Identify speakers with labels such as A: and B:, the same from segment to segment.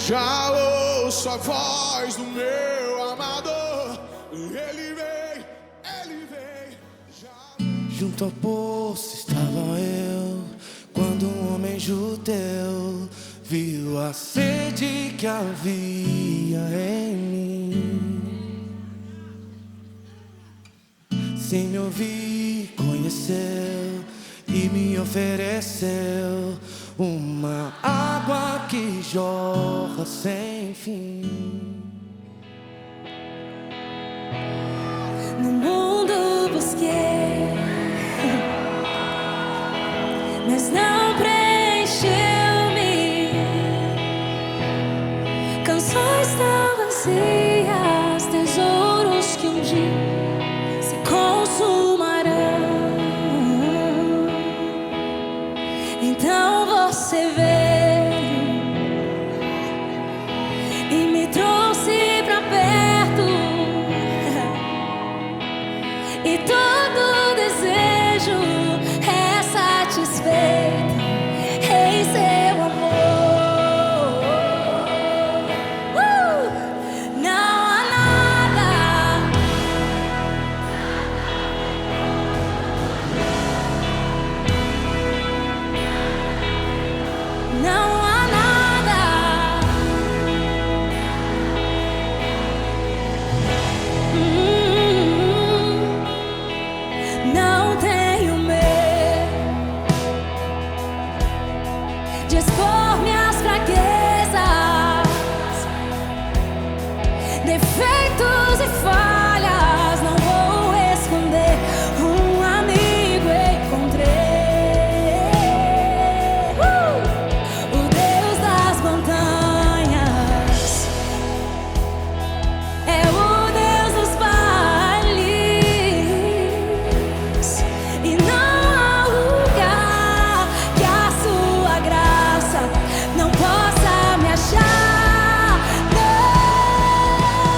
A: Já ouço a voz do meu amador. Ele vem, ele vem.
B: Junto ao poço estava eu, quando um homem judeu viu a sede que havia em mim. Sem me ouvir, conheceu e me ofereceu uma água que jorra sem fim.
C: No mundo busquei, mas não preencheu-me. Canções tão vazias, tesouros que um dia se consumarão. Então você veio e me trouxe pra perto, e todo desejo é satisfeito em seu amor. Não há nada, não há nada. Não tenho medo de expor minhas fraquezas, defeitos e falhas. Não vou esconder, um amigo encontrei. O Deus das montanhas é o Deus dos vales, e não há lugar que a sua graça não possa me achar. Não,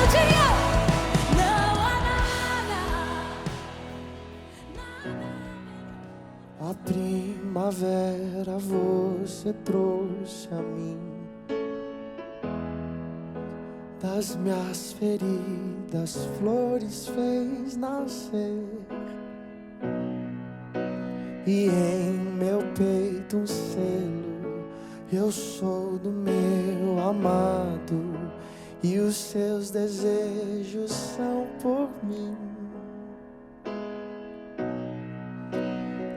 C: diga, não há nada.
B: A primavera você trouxe a mim, das minhas feridas flores fez nascer, e em meu peito um selo: eu sou do meu amado, e os seus desejos são por mim.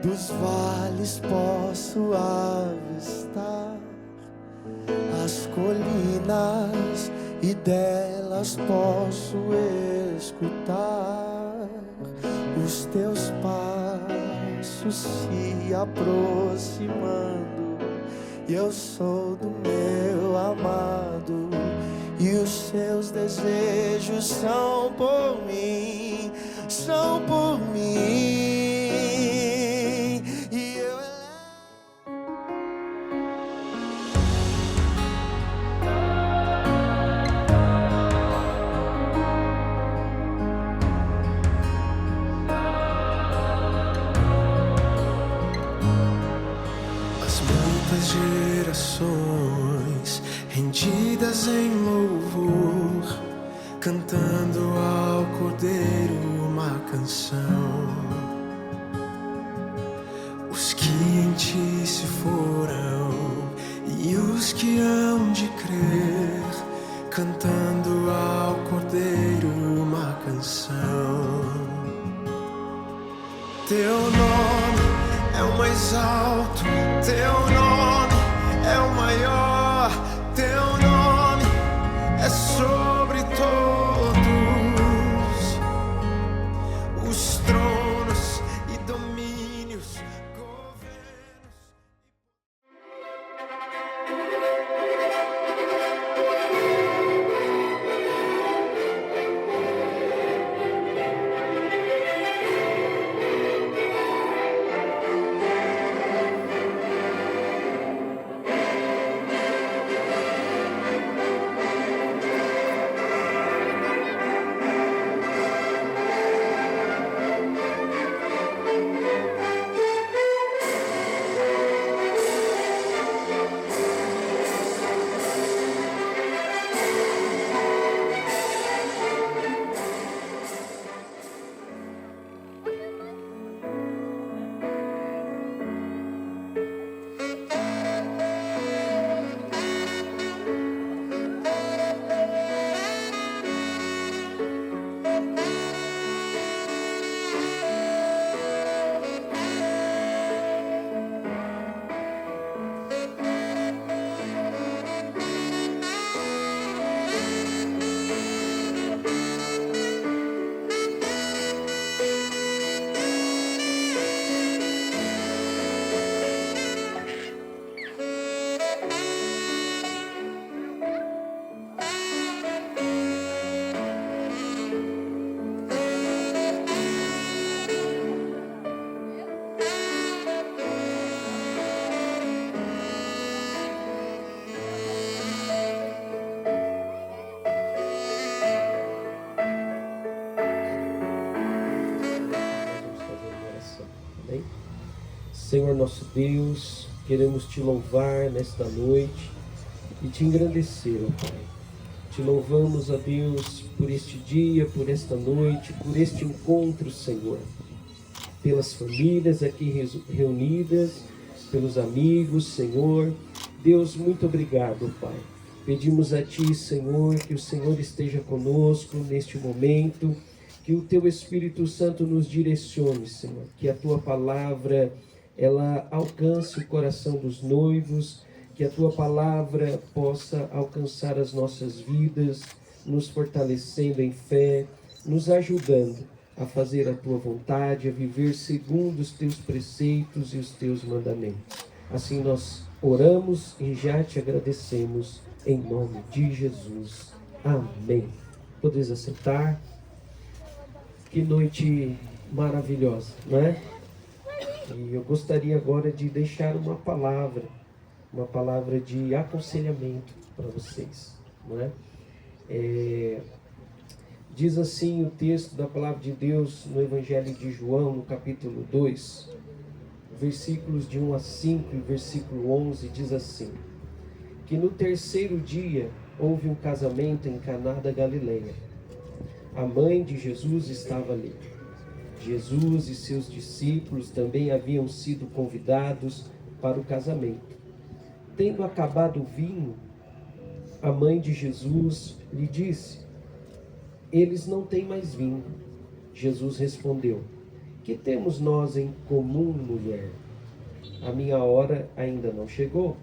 B: Dos vales posso avistar as colinas, e delas posso escutar os teus passos se aproximando. E eu sou do meu amado, e os seus desejos são por mim, são por mim. E eu
D: As muitas gerações rendidas em louvor, cantando ao Cordeiro uma canção. Os que em ti se foram e os que hão de crer, cantando ao Cordeiro uma canção. Teu nome é o mais alto, teu nome é o maior, teu nome é sobre todos os tronos e domínios, governos.
E: Amém? Senhor nosso Deus, queremos Te louvar nesta noite e Te engrandecer, ó Pai. Te louvamos, ó Deus, por este dia, por esta noite, por este encontro, Senhor. Pelas famílias aqui reunidas, pelos amigos, Senhor. Deus, muito obrigado, Pai. Pedimos a Ti, Senhor, que o Senhor esteja conosco neste momento, que o Teu Espírito Santo nos direcione, Senhor, que a Tua palavra, ela alcance o coração dos noivos, que a Tua palavra possa alcançar as nossas vidas, nos fortalecendo em fé, nos ajudando a fazer a Tua vontade, a viver segundo os Teus preceitos e os Teus mandamentos. Assim nós oramos e já Te agradecemos, em nome de Jesus. Amém. Podeis assentar. Que noite maravilhosa, não é? E eu gostaria agora de deixar uma palavra de aconselhamento para vocês, não é? Diz assim o texto da palavra de Deus no Evangelho de João, no capítulo 2, versículos de 1 a 5 e versículo 11, diz assim: que no terceiro dia houve um casamento em Caná da Galileia. A mãe de Jesus estava ali. Jesus e seus discípulos também haviam sido convidados para o casamento. Tendo acabado o vinho, a mãe de Jesus lhe disse: eles não têm mais vinho. Jesus respondeu: que temos nós em comum, mulher? A minha hora ainda não chegou.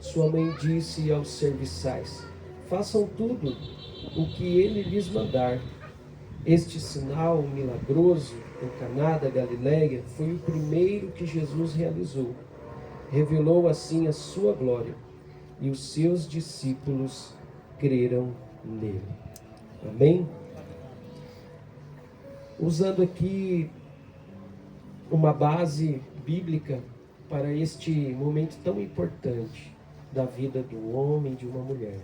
E: Sua mãe disse aos serviçais: façam tudo o que ele lhes mandar. Este sinal milagroso em Caná da Galileia foi o primeiro que Jesus realizou. Revelou assim a sua glória, e os seus discípulos creram nele. Amém? Usando aqui uma base bíblica para este momento tão importante da vida do homem e de uma mulher.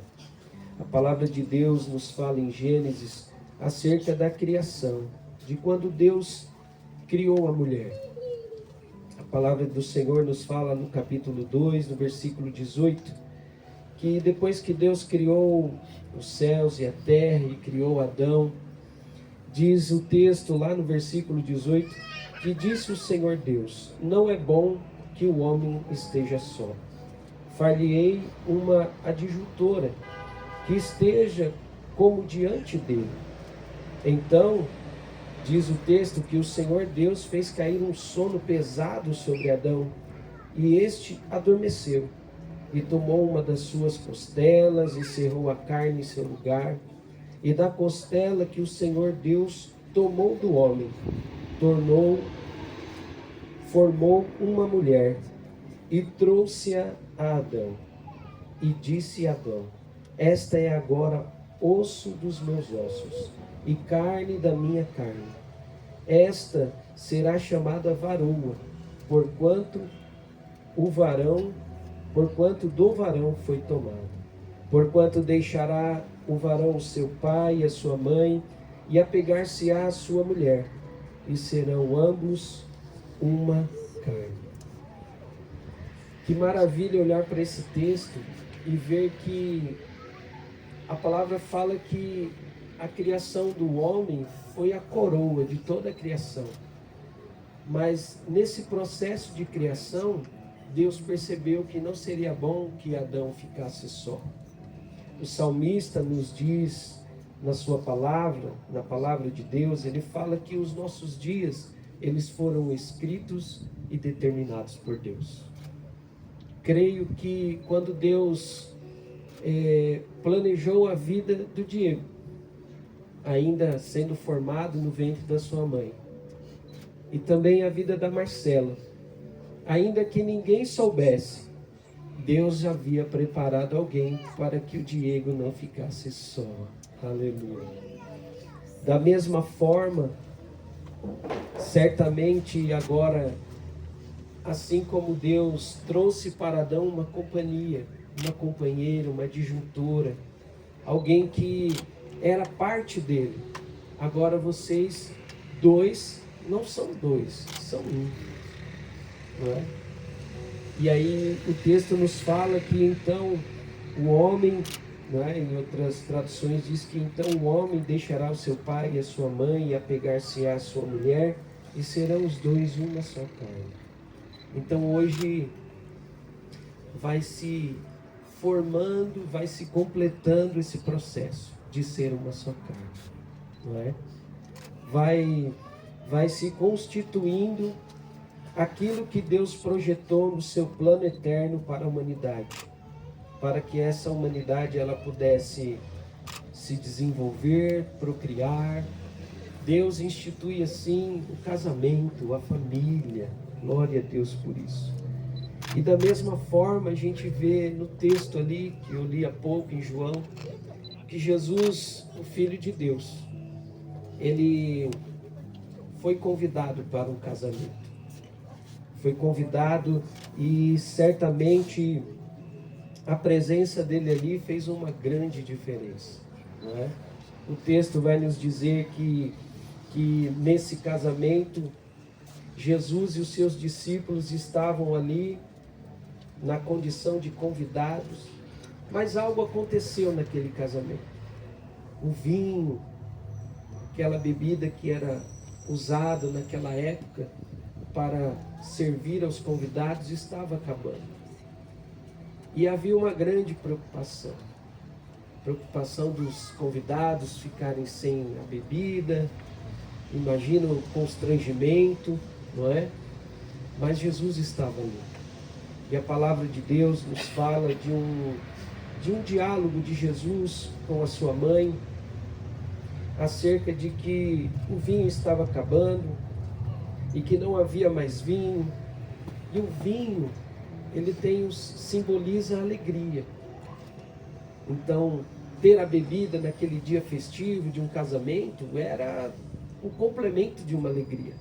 E: A palavra de Deus nos fala em Gênesis acerca da criação, de quando Deus criou a mulher. A palavra do Senhor nos fala no capítulo 2, no versículo 18, que depois que Deus criou os céus e a terra e criou Adão, diz o texto lá no versículo 18, que disse o Senhor Deus: não é bom que o homem esteja só. Far-lhe-ei uma adjutora que esteja como diante dele. Então, diz o texto que o Senhor Deus fez cair um sono pesado sobre Adão, e este adormeceu, e tomou uma das suas costelas e cerrou a carne em seu lugar. E da costela que o Senhor Deus tomou do homem, formou uma mulher e trouxe-a a Adão. E disse Adão: esta é agora osso dos meus ossos e carne da minha carne. Esta será chamada varoa, porquanto do varão foi tomado. Porquanto deixará o varão o seu pai e a sua mãe, e apegar-se-á à sua mulher, e serão ambos uma carne. Que maravilha olhar para esse texto e ver que a palavra fala que a criação do homem foi a coroa de toda a criação. Mas nesse processo de criação, Deus percebeu que não seria bom que Adão ficasse só. O salmista nos diz na sua palavra, na palavra de Deus, ele fala que os nossos dias, eles foram escritos e determinados por Deus. Creio que quando Deus planejou a vida do Diego, ainda sendo formado no ventre da sua mãe, e também a vida da Marcela, ainda que ninguém soubesse, Deus já havia preparado alguém para que o Diego não ficasse só. Aleluia. Da mesma forma, certamente agora, assim como Deus trouxe para Adão uma companhia, uma companheira, uma adjuntora, alguém que era parte dele, agora vocês dois não são dois, são um. Não é? E aí o texto nos fala que então o homem, não é? Em outras traduções diz que então o homem deixará o seu pai e a sua mãe e apegar-se-á à sua mulher e serão os dois uma só carne. Então hoje vai se formando, vai se completando esse processo de ser uma só carne, não é? Vai se constituindo aquilo que Deus projetou no seu plano eterno para a humanidade, para que essa humanidade ela pudesse se desenvolver, procriar. Deus institui assim o casamento, a família. Glória a Deus por isso. E da mesma forma a gente vê no texto ali, que eu li há pouco em João, que Jesus, o Filho de Deus, ele foi convidado para um casamento. Foi convidado e certamente a presença dele ali fez uma grande diferença, não é? O texto vai nos dizer que nesse casamento Jesus e os seus discípulos estavam ali na condição de convidados, mas algo aconteceu naquele casamento. O vinho, aquela bebida que era usada naquela época para servir aos convidados, estava acabando. E havia uma grande preocupação dos convidados ficarem sem a bebida. Imagina o constrangimento, não é? Mas Jesus estava ali. E a palavra de Deus nos fala de um diálogo de Jesus com a sua mãe, acerca de que o vinho estava acabando e que não havia mais vinho. E o vinho, ele simboliza a alegria. Então, ter a bebida naquele dia festivo de um casamento era o complemento de uma alegria.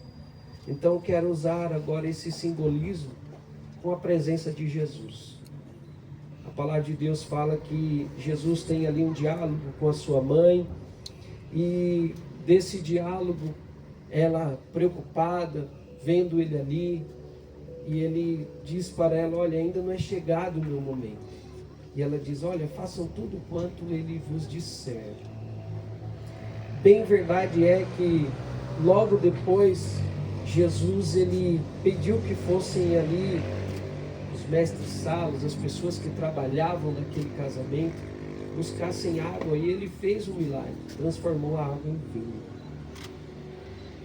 E: Então, eu quero usar agora esse simbolismo com a presença de Jesus. A palavra de Deus fala que Jesus tem ali um diálogo com a sua mãe, e desse diálogo, ela preocupada, vendo ele ali, e ele diz para ela: olha, ainda não é chegado o meu momento. E ela diz: olha, façam tudo quanto ele vos disser. Bem verdade é que logo depois Jesus ele pediu que fossem ali os mestres-salas, as pessoas que trabalhavam naquele casamento, buscassem água, e ele fez um milagre, transformou a água em vinho.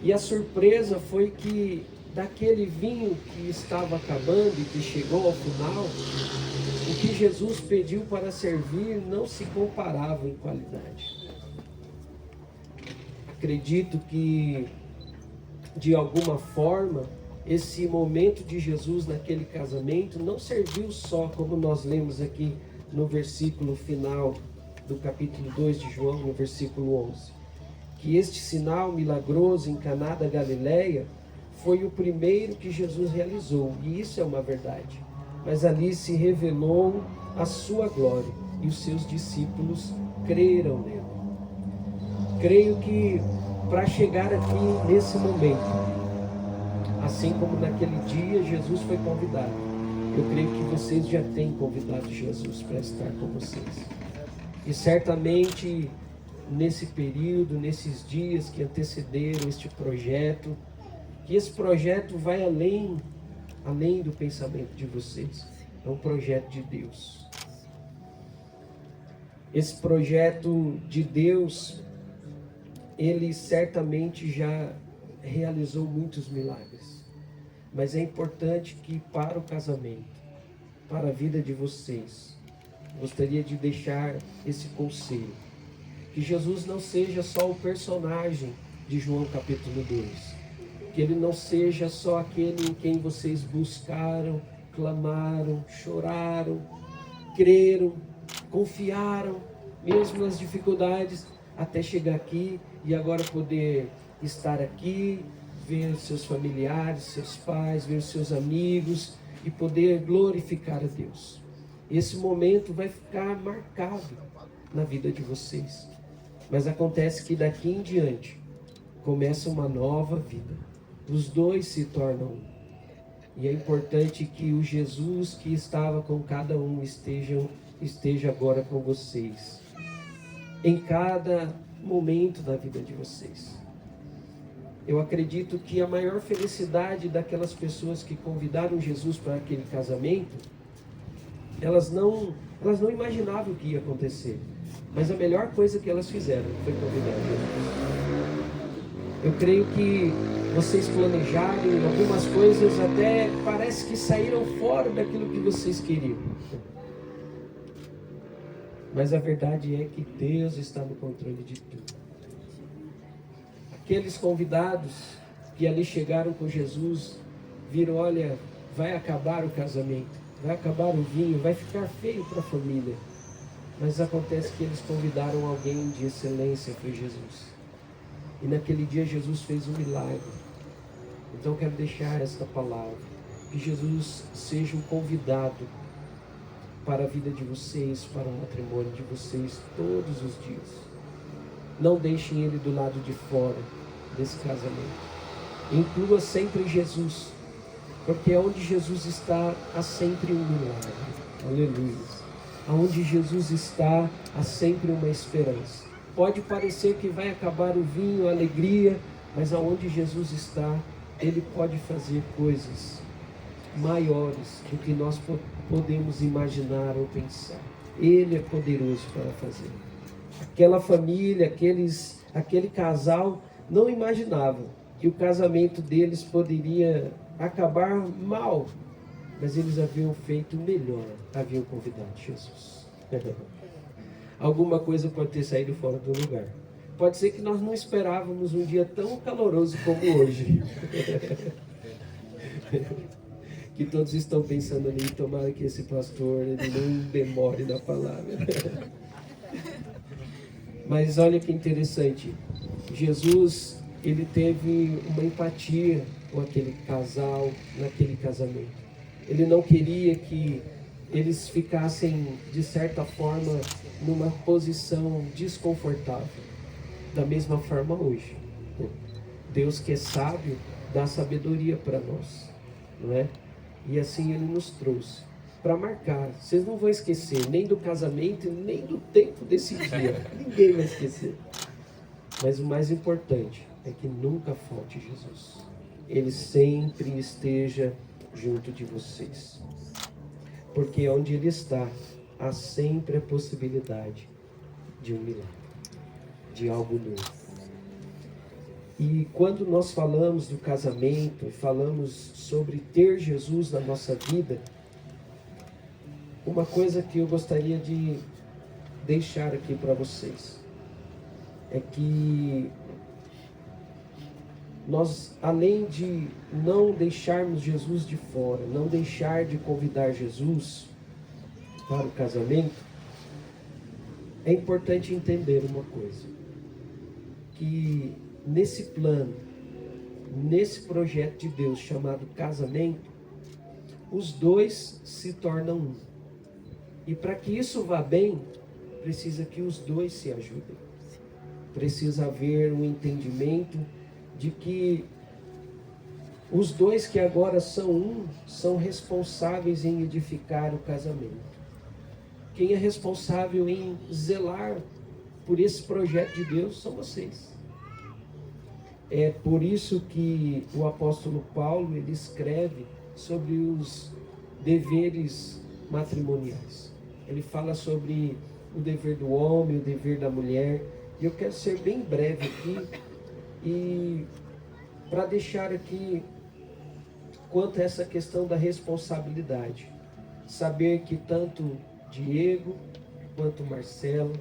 E: E a surpresa foi que daquele vinho que estava acabando e que chegou ao final, o que Jesus pediu para servir não se comparava em qualidade. Acredito que, de alguma forma, esse momento de Jesus naquele casamento não serviu só, como nós lemos aqui no versículo final do capítulo 2 de João, no versículo 11, que este sinal milagroso em Caná da Galileia foi o primeiro que Jesus realizou, e isso é uma verdade. Mas ali se revelou a sua glória, e os seus discípulos creram nele. Creio que para chegar aqui nesse momento, assim como naquele dia Jesus foi convidado, eu creio que vocês já têm convidado Jesus para estar com vocês. E certamente nesse período, nesses dias que antecederam este projeto, que esse projeto vai além do pensamento de vocês. É um projeto de Deus. Esse projeto de Deus, ele certamente já realizou muitos milagres. Mas é importante que para o casamento, para a vida de vocês, gostaria de deixar esse conselho. Que Jesus não seja só o personagem de João capítulo 2. Que ele não seja só aquele em quem vocês buscaram, clamaram, choraram, creram, confiaram, mesmo nas dificuldades, até chegar aqui e agora poder estar aqui, ver seus familiares, seus pais, ver seus amigos e poder glorificar a Deus. Esse momento vai ficar marcado na vida de vocês. Mas acontece que daqui em diante começa uma nova vida. Os dois se tornam um. E é importante que o Jesus que estava com cada um esteja agora com vocês, em cada momento da vida de vocês. Eu acredito que a maior felicidade daquelas pessoas que convidaram Jesus para aquele casamento, elas não imaginavam o que ia acontecer, mas a melhor coisa que elas fizeram foi convidar Jesus. Eu creio que vocês planejaram algumas coisas, até parece que saíram fora daquilo que vocês queriam. Mas a verdade é que Deus está no controle de tudo. Aqueles convidados que ali chegaram com Jesus, viram, olha, vai acabar o casamento, vai acabar o vinho, vai ficar feio para a família. Mas acontece que eles convidaram alguém de excelência, foi Jesus. E naquele dia Jesus fez um milagre. Então eu quero deixar esta palavra, que Jesus seja um convidado para a vida de vocês, para o matrimônio de vocês, todos os dias. Não deixem ele do lado de fora desse casamento. Inclua sempre Jesus, porque onde Jesus está, há sempre um milagre. Aleluia. Onde Jesus está, há sempre uma esperança. Pode parecer que vai acabar o vinho, a alegria, mas aonde Jesus está, Ele pode fazer coisas maiores do que nós podemos imaginar ou pensar. Ele é poderoso para fazer. Aquela família, aquele casal não imaginavam que o casamento deles poderia acabar mal, mas eles haviam feito melhor, haviam convidado Jesus. Alguma coisa pode ter saído fora do lugar. Pode ser que nós não esperávamos um dia tão caloroso como hoje. Que todos estão pensando ali, tomara que esse pastor ele não demore na palavra. Mas olha que interessante. Jesus, ele teve uma empatia com aquele casal, naquele casamento. Ele não queria que eles ficassem, de certa forma, numa posição desconfortável. Da mesma forma hoje. Deus que é sábio, dá sabedoria para nós, não é? E assim Ele nos trouxe para marcar. Vocês não vão esquecer nem do casamento, nem do tempo desse dia. Ninguém vai esquecer. Mas o mais importante é que nunca falte Jesus. Ele sempre esteja junto de vocês. Porque onde Ele está, há sempre a possibilidade de um milagre, de algo novo. E quando nós falamos do casamento, falamos sobre ter Jesus na nossa vida, uma coisa que eu gostaria de deixar aqui para vocês é que nós, além de não deixarmos Jesus de fora, não deixar de convidar Jesus para o casamento, é importante entender uma coisa, que nesse plano, nesse projeto de Deus chamado casamento, os dois se tornam um. E para que isso vá bem, precisa que os dois se ajudem. Precisa haver um entendimento de que os dois que agora são um, são responsáveis em edificar o casamento. Quem é responsável em zelar por esse projeto de Deus são vocês. É por isso que o apóstolo Paulo, ele escreve sobre os deveres matrimoniais. Ele fala sobre o dever do homem, o dever da mulher. E eu quero ser bem breve aqui, e para deixar aqui quanto a essa questão da responsabilidade. Saber que tanto Diego quanto Marcelo,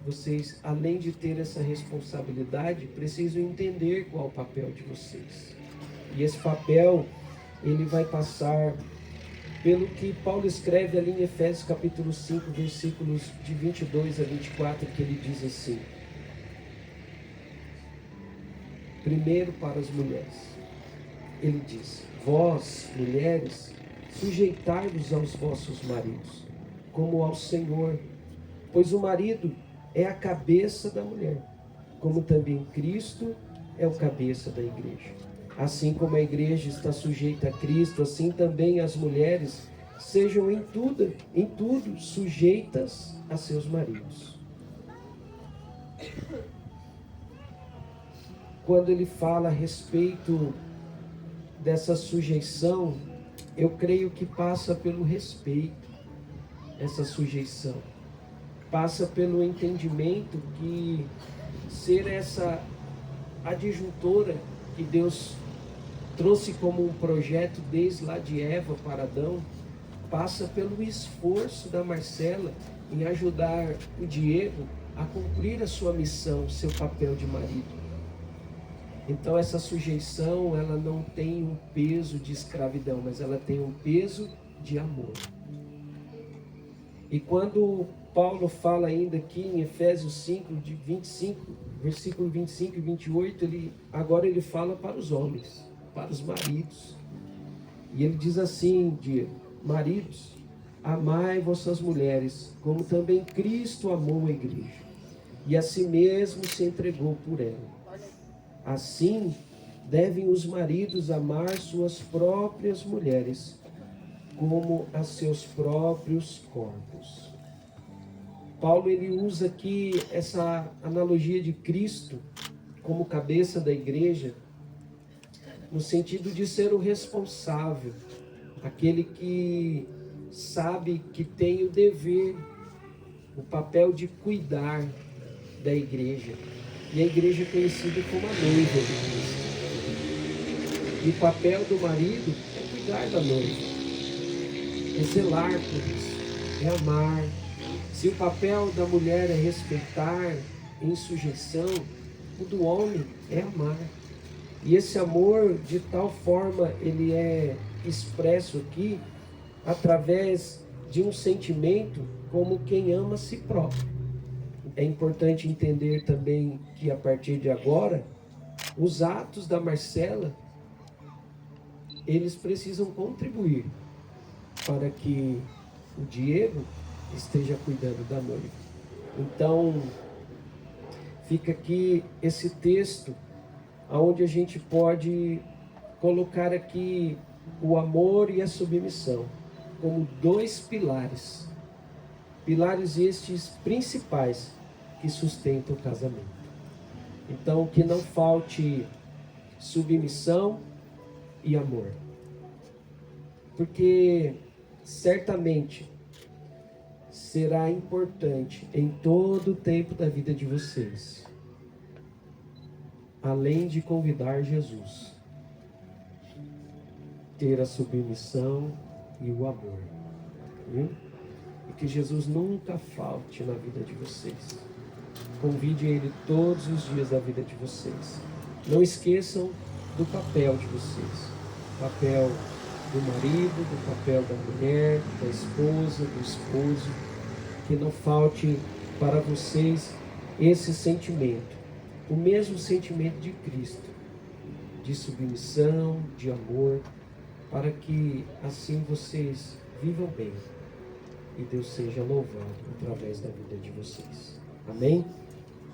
E: vocês, além de ter essa responsabilidade, precisam entender qual é o papel de vocês. E esse papel, ele vai passar pelo que Paulo escreve ali em Efésios capítulo 5, versículos de 22 a 24, que ele diz assim: primeiro para as mulheres, ele diz: vós, mulheres, sujeitai-vos aos vossos maridos, como ao Senhor, pois o marido é a cabeça da mulher, como também Cristo é o cabeça da igreja, assim como a igreja está sujeita a Cristo, assim também as mulheres sejam em tudo sujeitas a seus maridos. Quando ele fala a respeito dessa sujeição, eu creio que passa pelo respeito, essa sujeição. Passa pelo entendimento que ser essa adjuntora que Deus trouxe como um projeto desde lá de Eva para Adão, passa pelo esforço da Marcela em ajudar o Diego a cumprir a sua missão, seu papel de marido. Então essa sujeição, ela não tem um peso de escravidão, mas ela tem um peso de amor. E quando Paulo fala ainda aqui em Efésios 5, de 25, versículo 25 e 28, agora ele fala para os homens, para os maridos. E ele diz assim, maridos, amai vossas mulheres, como também Cristo amou a igreja, e a si mesmo se entregou por ela. Assim, devem os maridos amar suas próprias mulheres, como a seus próprios corpos. Paulo ele usa aqui essa analogia de Cristo como cabeça da igreja, no sentido de ser o responsável, aquele que sabe que tem o dever, o papel de cuidar da igreja. E a igreja é conhecida como a noiva de Cristo. E o papel do marido é cuidar da noiva, é zelar por isso, é amar. Se o papel da mulher é respeitar, em sujeição, o do homem é amar. E esse amor, de tal forma, ele é expresso aqui através de um sentimento como quem ama a si próprio. É importante entender também que a partir de agora, os atos da Marcela, eles precisam contribuir para que o Diego esteja cuidando da noiva. Então, fica aqui esse texto, onde a gente pode colocar aqui o amor e a submissão como dois pilares. Pilares estes principais que sustentam o casamento. Então, que não falte submissão e amor. Porque certamente será importante em todo o tempo da vida de vocês, além de convidar Jesus, ter a submissão e o amor. Viu? E que Jesus nunca falte na vida de vocês. Convide Ele todos os dias da vida de vocês. Não esqueçam do papel de vocês. O papel do marido, do papel da mulher, da esposa, do esposo. Que não falte para vocês esse sentimento. O mesmo sentimento de Cristo. De submissão, de amor. Para que assim vocês vivam bem. E Deus seja louvado através da vida de vocês. Amém?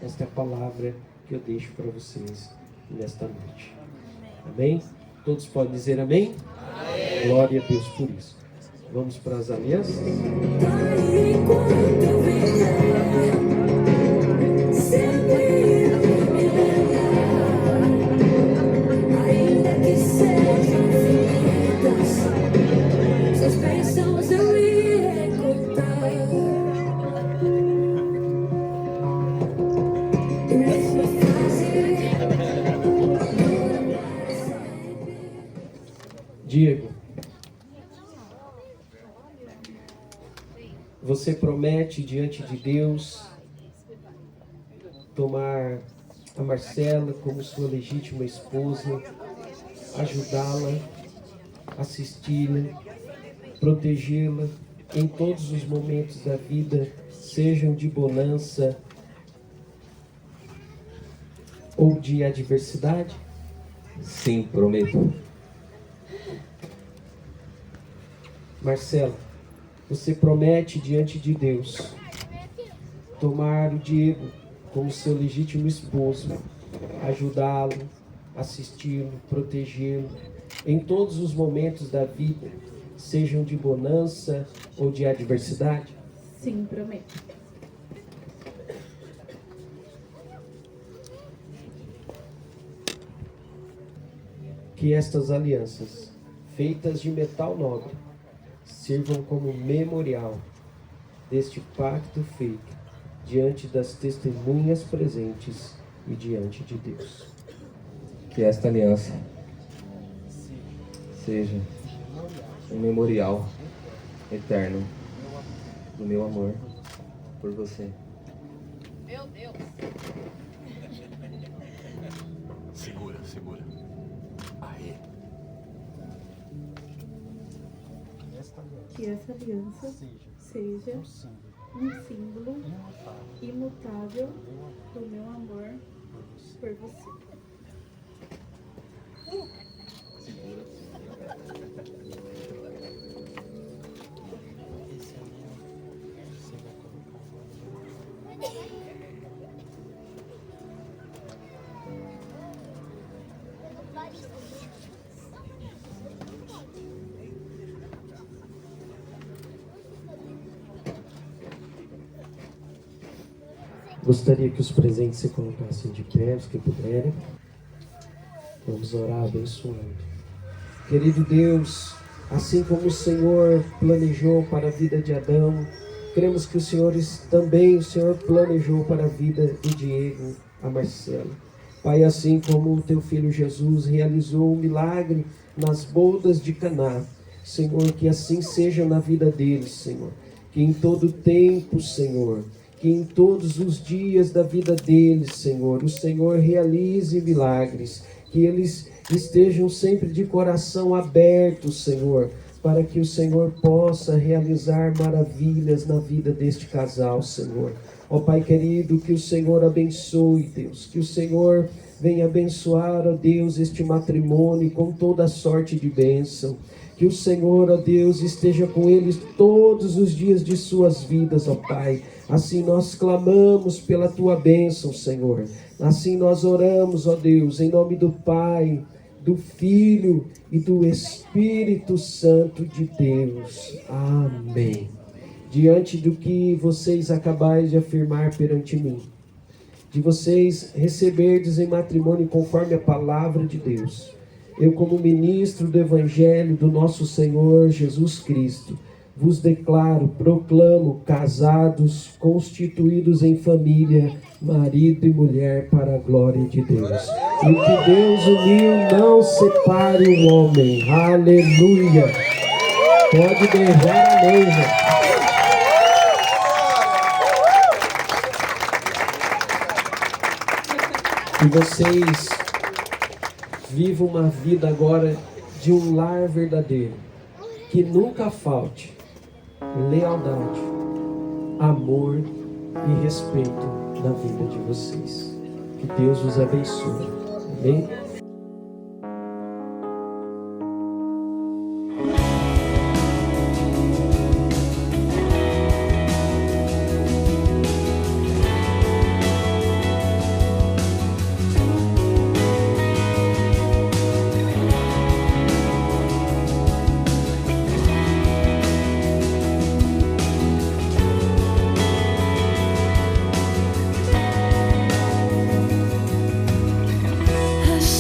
E: Esta é a palavra que eu deixo para vocês nesta noite. Amém? Todos podem dizer amém? Amém. Glória a Deus por isso. Vamos para as alianças?
C: Ainda que sejam feridas, seus bênçãos eu irei contar.
E: Diego, você promete diante de Deus tomar a Marcela como sua legítima esposa, ajudá-la, assisti-la, protegê-la em todos os momentos da vida, sejam de bonança ou de adversidade?
F: Sim, prometo.
E: Marcela, você promete diante de Deus tomar o Diego como seu legítimo esposo, ajudá-lo, assisti-lo, protegê-lo em todos os momentos da vida, sejam de bonança ou de adversidade?
G: Sim, prometo.
E: Que estas alianças, feitas de metal nobre, sirvam como memorial deste pacto feito diante das testemunhas presentes e diante de Deus.
F: Que esta aliança seja um memorial eterno do meu amor por você.
G: Meu Deus.
H: Segura. Aí.
G: Que essa aliança seja um símbolo imutável do meu amor por você.
E: Gostaria que os presentes se colocassem de pé, os que puderem. Vamos orar abençoando. Querido Deus, assim como o Senhor planejou para a vida de Adão, cremos que o Senhor planejou para a vida de Diego, a Marcela. Pai, assim como o teu filho Jesus realizou um milagre nas bodas de Caná, Senhor, que assim seja na vida deles, Senhor. Que em todo tempo, Senhor, que em todos os dias da vida deles, Senhor, o Senhor realize milagres, que eles estejam sempre de coração aberto, Senhor, para que o Senhor possa realizar maravilhas na vida deste casal, Senhor. Ó Pai querido, que o Senhor abençoe, Deus, que o Senhor venha abençoar, ó Deus, este matrimônio com toda a sorte de bênção. Que o Senhor, ó Deus, esteja com eles todos os dias de suas vidas, ó Pai. Assim nós clamamos pela Tua bênção, Senhor. Assim nós oramos, ó Deus, em nome do Pai, do Filho e do Espírito Santo de Deus. Amém. Diante do que vocês acabais de afirmar perante mim, de vocês receberdes em matrimônio conforme a palavra de Deus, eu, como ministro do Evangelho do nosso Senhor Jesus Cristo, vos declaro, proclamo, casados, constituídos em família, marido e mulher para a glória de Deus. E o que Deus uniu, não separe o homem. Aleluia! Pode beijar a noiva. Que vocês vivam uma vida agora de um lar verdadeiro, que nunca falte lealdade, amor e respeito na vida de vocês. Que Deus os abençoe. Amém?
C: As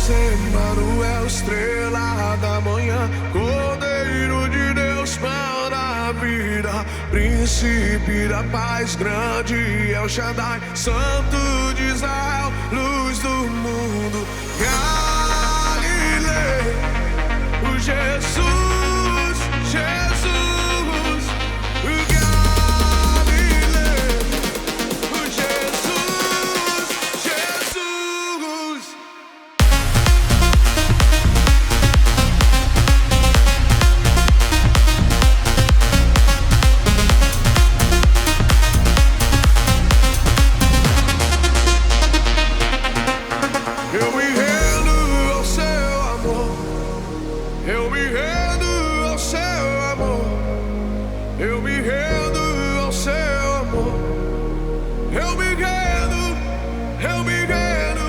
A: Deus, Emanuel, estrela da manhã, Cordeiro de Deus, pão da vida, príncipe da paz, grande El Shaddai, Santo de Israel, luz do mundo, Galileu, o Jesus, Jesus, o Galileu, o Jesus, Jesus. Eu me rendo ao seu amor. Eu me rendo ao seu amor. Eu me rendo ao seu amor. Eu me rendo, eu me rendo.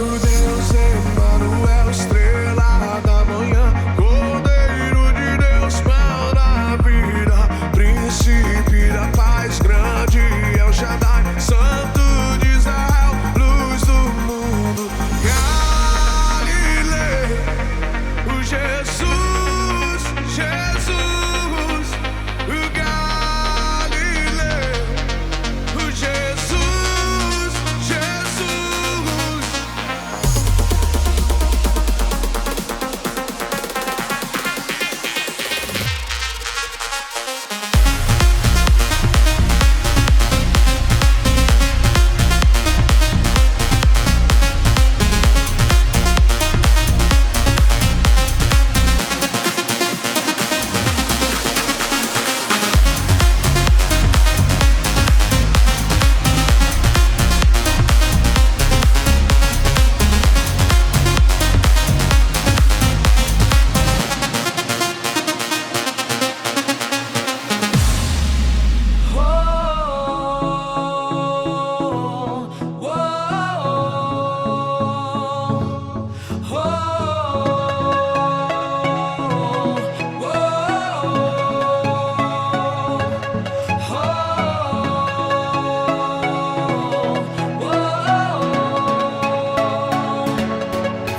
A: O Deus Emanuel, estrela da manhã, Cordeiro de Deus, pão da vida, príncipe da paz, grande El Shaddai, Santo de Israel, luz do mundo, Galileu, o Jesus, Jesus, o Galileu, o Jesus, Jesus.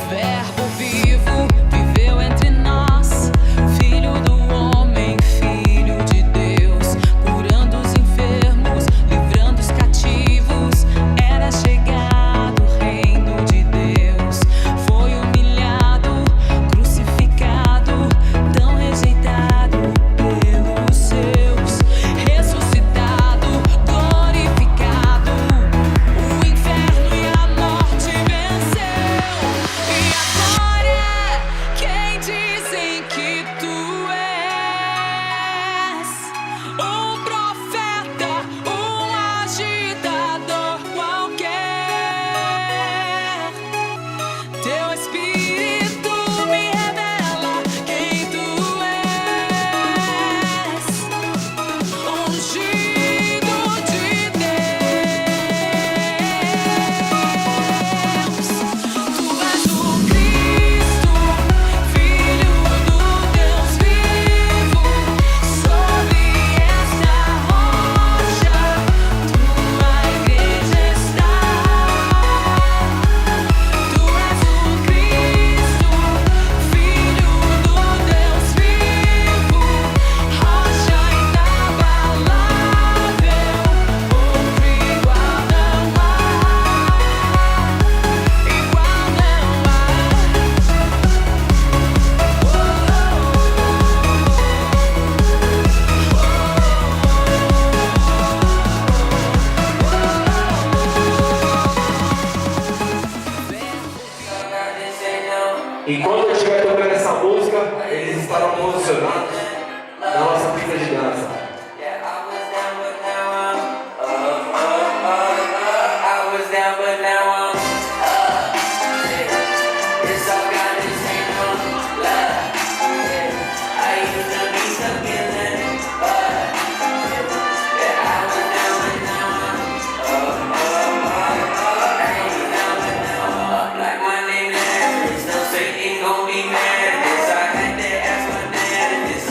I: Verbo vivo viveu entre nós, Filho do homem, Filho de Deus, curando os enfermos, livrando os cativos. Era chegado o reino de Deus, foi humilhado, crucificado, tão rejeitado pelos seus, ressuscitado, glorificado, o inferno e a morte venceu. E agora quem dizem que tu és? Um profeta, um agitador qualquer. Teu espírito me revela quem tu és. Ungido de Deus, tu és o Cristo, Filho do Deus vivo. Sobre esta rocha, tua igreja está. Tu és o Cristo, Filho do Deus vivo, rocha inabalável, outro igual não há, igual não
F: Enquanto eu estiver tocando essa música, eles estarão posicionados na nossa pista de dança.
D: Like my name, don't say it gon' be mad. Yes, I had to ask my dad if it's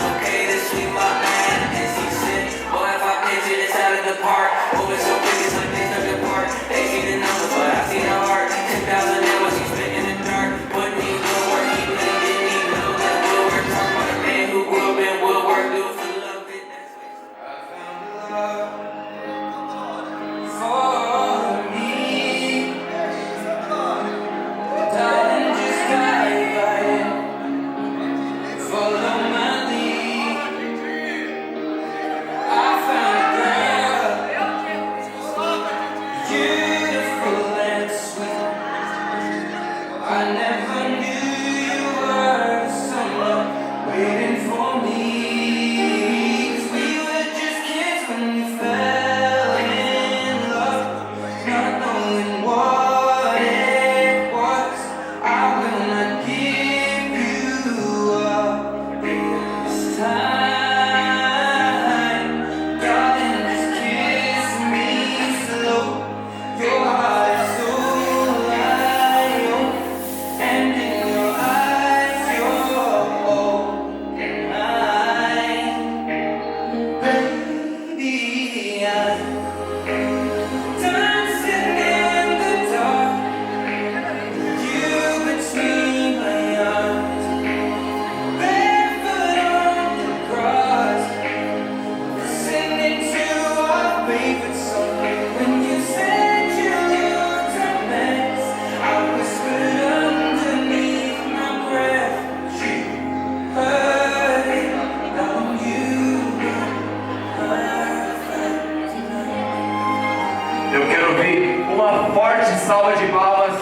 F: Uma forte salva de palmas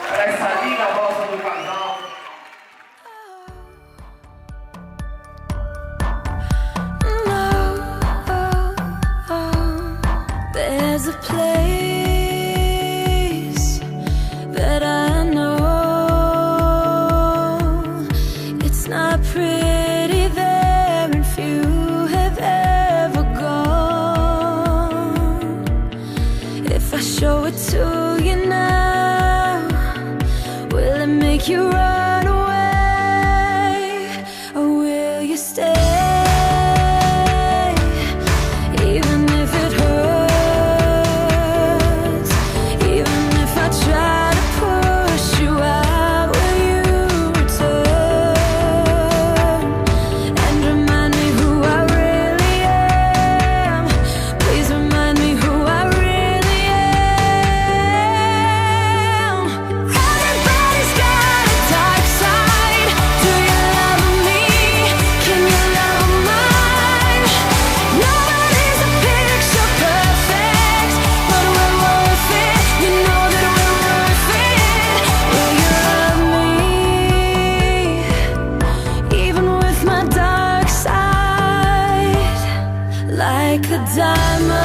F: para essa linda volta do casal.
C: There's a place that I know. It's not pretty there, and few have ever gone. If I show it to you now, will it make you run away, or will you stay? Even if it hurts, even if I try to push you out, will you return and remind me who I really am? Please remind me who I really am. Everybody's got a dark side. Do you love me? Can you love mine? Nobody's a picture perfect, but we're worth it. You know that we're worth it. Will you love me, even with my dark side? Like a diamond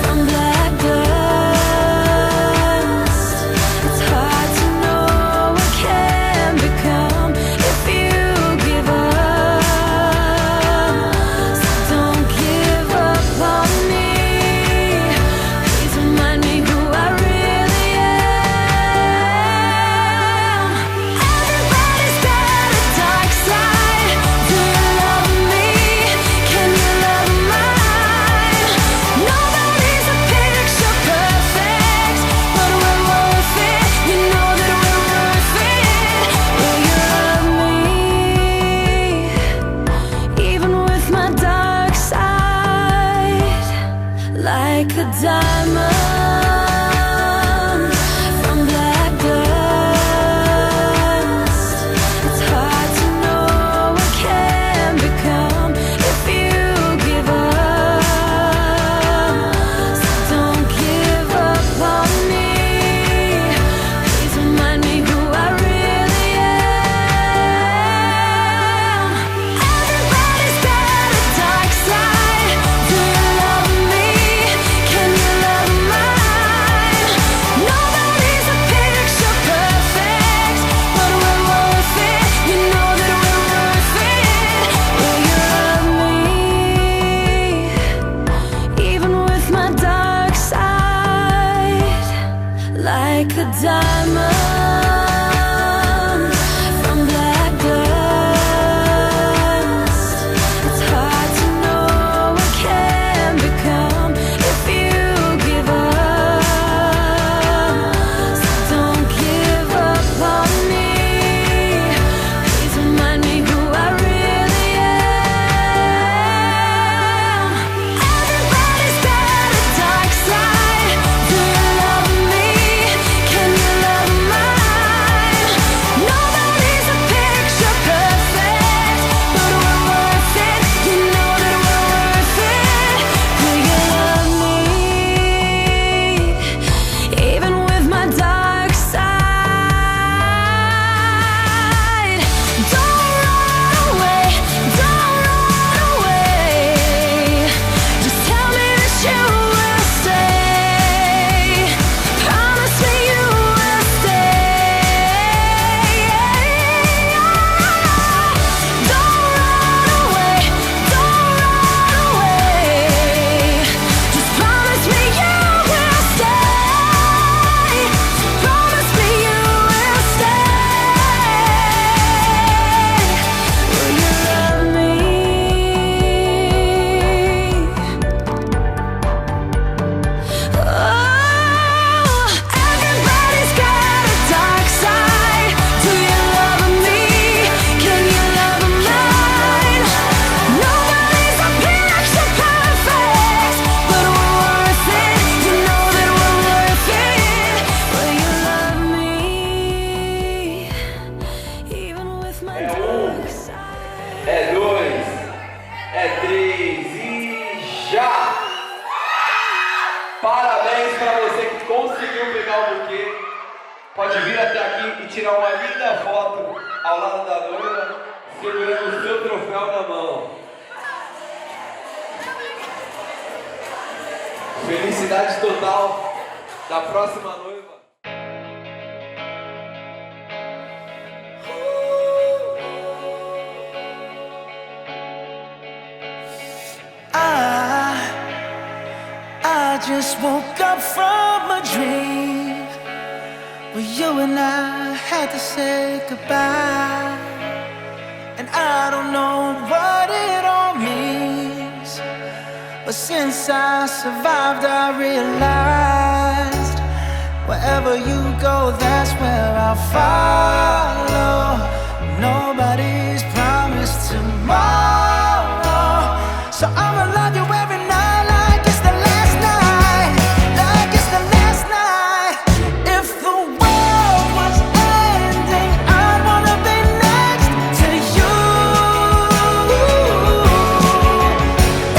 C: from black dust, it's hard to know what can become if you give up. So don't give up on me. Please remind me who I really am. Everybody's got a dark side. Do you love me? Can you love mine? Nobody's a picture perfect, but we're worth it. You know that we're worth it. Will you love me, even with my dark side? Like a diamond from black dust, it's hard to know what can become if you give up. So don't give up on me. Please remind me who I really am. Everybody's got a dark side. Do you love me? Can you love mine? Nobody's a picture perfect, but we're worth it. You know that we're worth it. Will you love me, even with my dark side? Like a diamond from black dust, it's hard to know what can become if you give up. So don't give up on me. Please remind me who I really am. Everybody's got a dark side. Do you love me? Can you love mine?
F: conseguiu pegar o buquê, pode vir até aqui e tirar uma linda foto ao lado da noiva, segurando o seu troféu na mão. Felicidade total da próxima noiva.
B: I just woke up from a dream where you and I had to say goodbye. And I don't know what it all means, but since I survived I realized wherever you go, that's where I'll follow. Nobody's promised tomorrow, so I'ma love you every night like it's the last night, like it's the last night. If the world was ending, I'd wanna be next to you.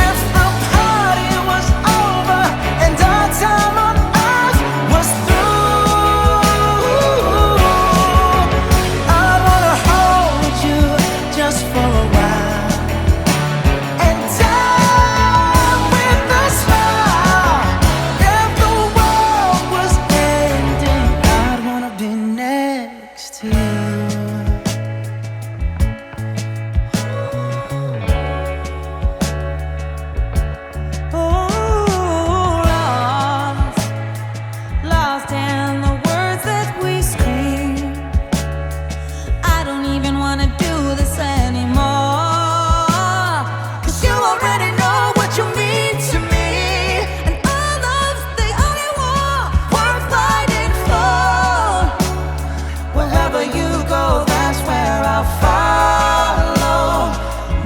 B: If the party was over and our time on earth was through, I wanna hold you just for a while and die with a smile. If the world was ending, I'd wanna be next to you.
C: Lost in the words that we scream. I don't even wanna do this anymore, 'cause you already know what you mean to me, and our love's the only war worth fighting for.
B: Wherever you go, that's where I'll follow.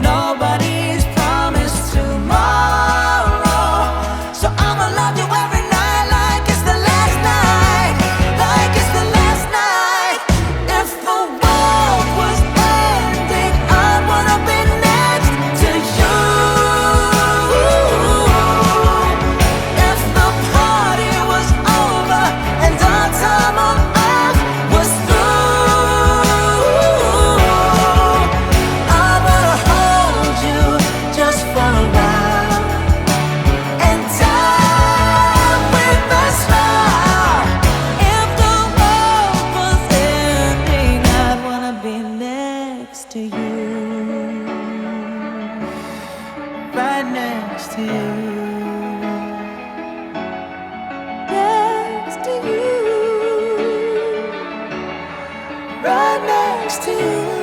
B: Nobody's promised tomorrow, so I'ma love you every night like it's the last night, like it's the last night. If the world was ending, I'd wanna be next to you. If the party was over and our time on earth was through, I wanna hold you just for a while and die with a smile.
C: If the world was ending, I'd wanna be next to you.
B: Right next to you.
C: Next to you.
B: Right next to you.